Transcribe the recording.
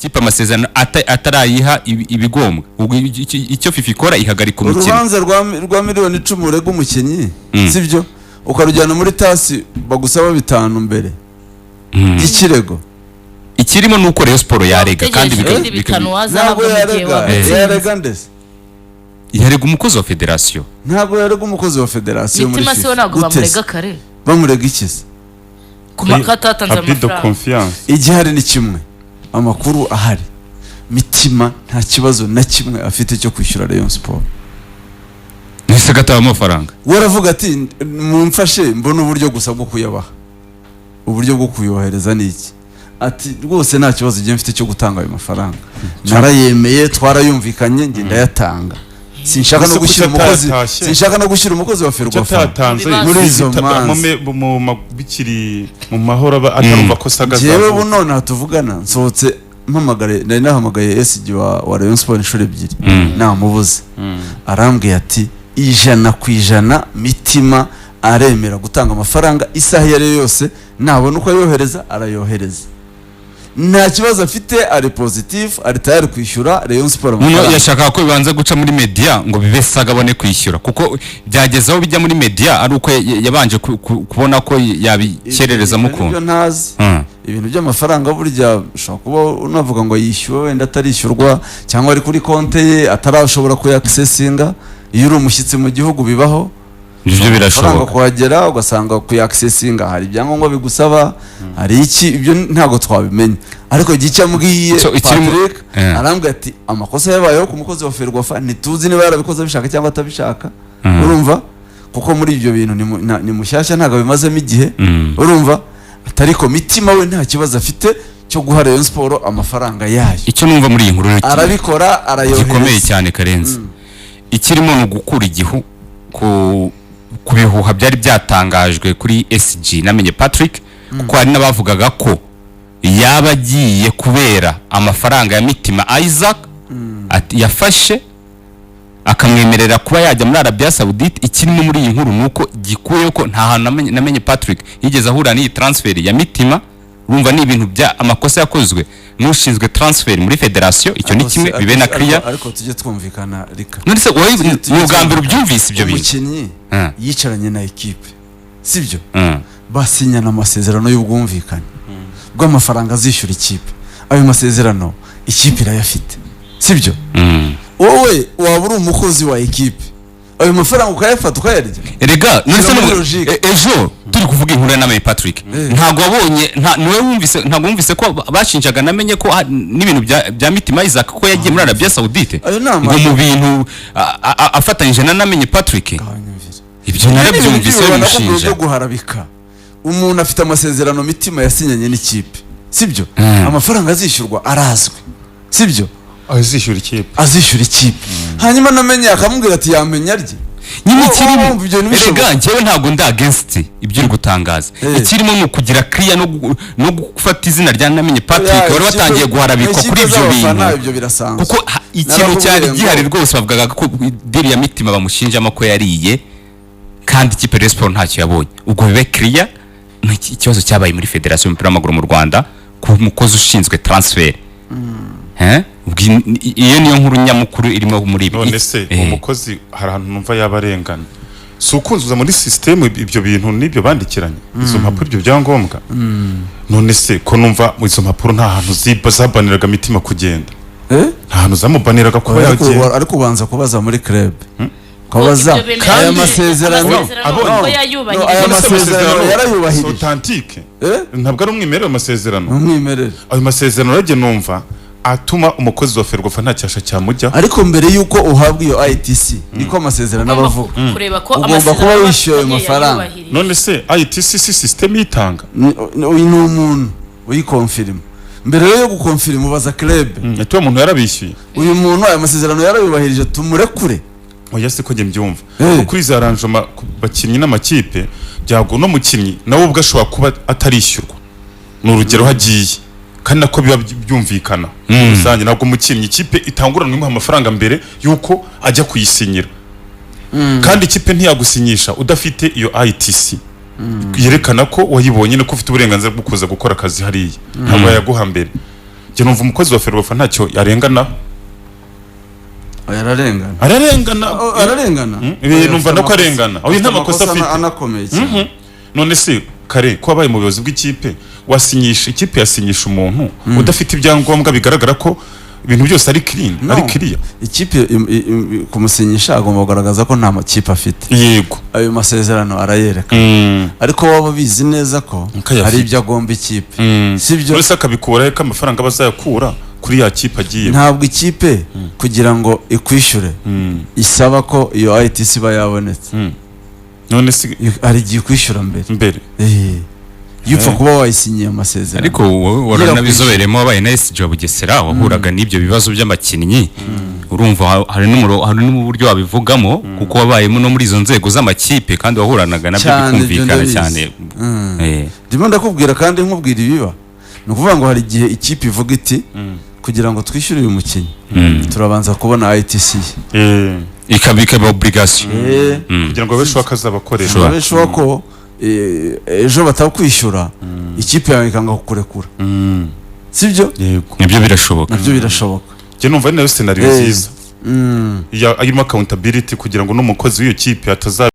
kipe amasezerano atarayiha ibigombwa ubwo icyo FIFA ikora ihagarika umukino urubanza rwa miliyoni 10 urega umukinnyi sibyo ukarujyana muri tasi bagusaba 5 mbere ikirego ikirimo nuko Rayon Sport yarega kandi ntabwo yarega ndese yarega umukozi wa federation ntabwo yarega umukozi wa federation muri FIFA mitima ntabwo bamurega kare bamurega ikize kumakatanze amafaranga igihari ni kimwe amakuru ahari mitima nta kibazo na kimwe afite cyo kwishyura Rayon Sport nise gataba amafaranga waravuga ati mumfashe mbona uburyo gusa bwo kuyabaha uburyo bwo kuyohereza niki ati rwose nta kibazo igihe mfite cyo gutanga ayo mafaranga narayemeye twarayumvikanye nge ndayatanga sinshaka no gushyira umukozi wa Ferwafa muri izo manza mu mabikiri mu mahoro atarumva ko sagaza jewe bunone hatuvugana nsohotse mpamagare nari nahamagaye SG wa Rayon Sport inshuro 2 namubuze arambwiye ati 100% mitima aremera gutanga amafaranga isaha yari yose nabona uko yohereza arayohereza nta kibazo afite ari positive ari tayari kwishyura Rayon Sport yashaka ko bibanza guca muri media ngo bibesaga bone kwishyura kuko byagezaho bijya muri media ari uko yabanje kubona ko yabikerereza mukunda ntazi ibintu by'amafaranga burya ushobora kuba unavuga ngo yishyuwe wenda atarishyurwa cyangwa ari kuri konte ye atarashobora kuyaccessinga iyo uri umushyitsi mu gihugu bibaho ibyo birashoboka kuhagera ugasanga kuyaccessinga hari ibyangombwa bigusaba hari iki ibyo ntago twabimenya ariko gica mbwiye Patrick arambwira ati amakosa yabayeho ku mukozi wa Ferwafa ntituzi niba yarabikoze bishaka cyangwa atabishaka urumva kuko muri ibyo bintu ni mushyashya ntago bimazemo igihe urumva atariko mitima we nta kibazo afite cyo guha Rayon Sport amafaranga yayo icyo numva muri iyi nkuru arabikora arayohereza gikomeye cyane Karenzi ikirimo no gukura igihu ku bihuha byari byatangajwe kuri SG namenye Patrick kuko hari nabavugaga ko yabagiye kubera amafaranga ya mitima Isaac yafashe akamwemerera kuba yajya muri Arabia Saoudite ikirimo muri iyi nkuru nuko gikuye ko nta hantu namenye Patrick yigeze ahura n'iyi transfer ya mitima urumva ni ibintu bya amakosa yakozwe n'ushinzwe transfer muri federation icyo ni kimwe bibe na clear ariko tujye twumvikana rika none se wowe ugambira ubyumvise ibyo bintu umukinnyi yicaranye na equipe sibyo basinyana amasezerano y'ubwumvikane bw'amafaranga azishyura ikipe ayo masezerano ikipe irayafite sibyo wowe waba uri umukozi wa equipe ayo mafaranga ukayafata ukayarya erega none ejo turi kuvuga inkuru na Patrick ntago wabonye ntago wumvise ko bashinjaga namenye ko n'ibintu bya mitima Isaac ko yagiye muri Arabia Saoudite ngo mu bintu afatanyije na namenye Patrick ibyo narabyumvise bimushinja byo guharabika umuntu afite amasezerano mitima yasinyanye n'ikipe sibyo amafaranga azishyurwa arazwe sibyo azishyura ikipe hanyuma namenye akamubwira ati yamenya rye nyine kirimo erega njyewe ntabwo ndi against ibyo uri gutangaza ikirimo no kugira clear no gufata izina rya namenye Patrick wari watangiye guharabikwa kuri ibyo bintu kuko ikintu cyari gihari rwose bavugaga ko deal ya mitima bamushinjamo ko yariye kandi ikipe Rayon Sport ntacyo yabonye ubwo bibe clear ikibazo cyabaye muri federation y'umupira w'amaguru mu Rwanda ku mukozi ushinzwe transfer iyo niyo nkuru nyamukuru irimo muri ibi none se umukozi hari ahantu numva yabarengana si ukunzuza muri system ibyo bintu n'ibyo bandikiranye izo mpapuro ibyo byangombwa none se ko numva izo mpapuro nta hantu zabaniraga mitima kugenda nta hantu zamubaniraga kuba yagenda ariko ubanza kubaza muri club kabaza aya masezerano aya masezerano yarayubahirije authentique ntabwo ari umwimerere amasezerano ayo masezerano rege numva atuma umukozi wa Ferwafa nta cyasha cyamujya ariko mbere yuko uhabwa iyo ITC niko amasezerano abavuga ugomba kuba wishyuye amafaranga none se ITC si system yitanga uyu ni umuntu uyikonfirma mbere yo gukonfirma ubaza club ati uwo muntu yarabishyuye uyu muntu aya masezerano yarayubahirije tumurekure oya se ko nge mbyumva kuri za arrangement bakinnyi n'amakipe byago no mukinnyi nawe ubwo ashobora kuba atarishyurwa n'urugero hagiye kandi nako biba byumvikana rusange nabwo mukinnyi ikipe itanguranwa amafaranga mbere yuko ajya kuyisinyira kandi ikipe ntiyagusinyisha udafite iyo ITC yerekana ko wayibonye no ko ufite uburenganzira bwo kuza gukora akazi hariya ntabwo yaguha mbere njye numva umukozi wa Ferwafa ntacyo yarengana. ararengana numva ndako arengana aho nta makosa afite anakomeye cyane. None se kare ko abaye mu buyobozi bw'ikipe wasinyisha ikipe yasinyisha umuntu udafite ibyangombwa bigaragara ko ibintu byose ari clean ari clear. Ikipe kumusinyisha agomba kugaragaza ko nta makipe afite. Yego ayo masezerano arayereka. Ariko waba bizi neza ko hari ibyo agomba ikipe. Sibyo uretse akabikura ko amafaranga bazayakura kuri ya kipe agiye. Ntabwo ikipe kugira ngo ikwishyure isaba ko iyo ITC bayabonetse. None se ari igiye kwishyura mbere. Yupfa kuba wayisinyiye amasezerano. Ariko waranabizoberemo wabaye na SG wa Bugesera wahuraga n'ibyo bibazo by'amakinnyi. Urumva hari n'uburyo wabivugamo kuko wabayemo no muri izo nzego z'amakipe kandi wahuranaga nabyo bikumvikana cyane. Ndimo ndakubwira kandi nkubwira ibiba. No kuvuga ngo hari igihe ikipe ivuga iti kugira ngo twishyure uyu mukinnyi turabanza kubona ITC. Ikaba obligation. Kugira ngo besho akazabakoresha. Besho ko ejo batakwishyura ikipe yawe ikanga kukurekura. Sibyo? Yego. Nibyo birashoboka. Je numva ari nayo scenario nziza. Ya irimo accountability kugira ngo n'umukozi w'iyo kipe ataza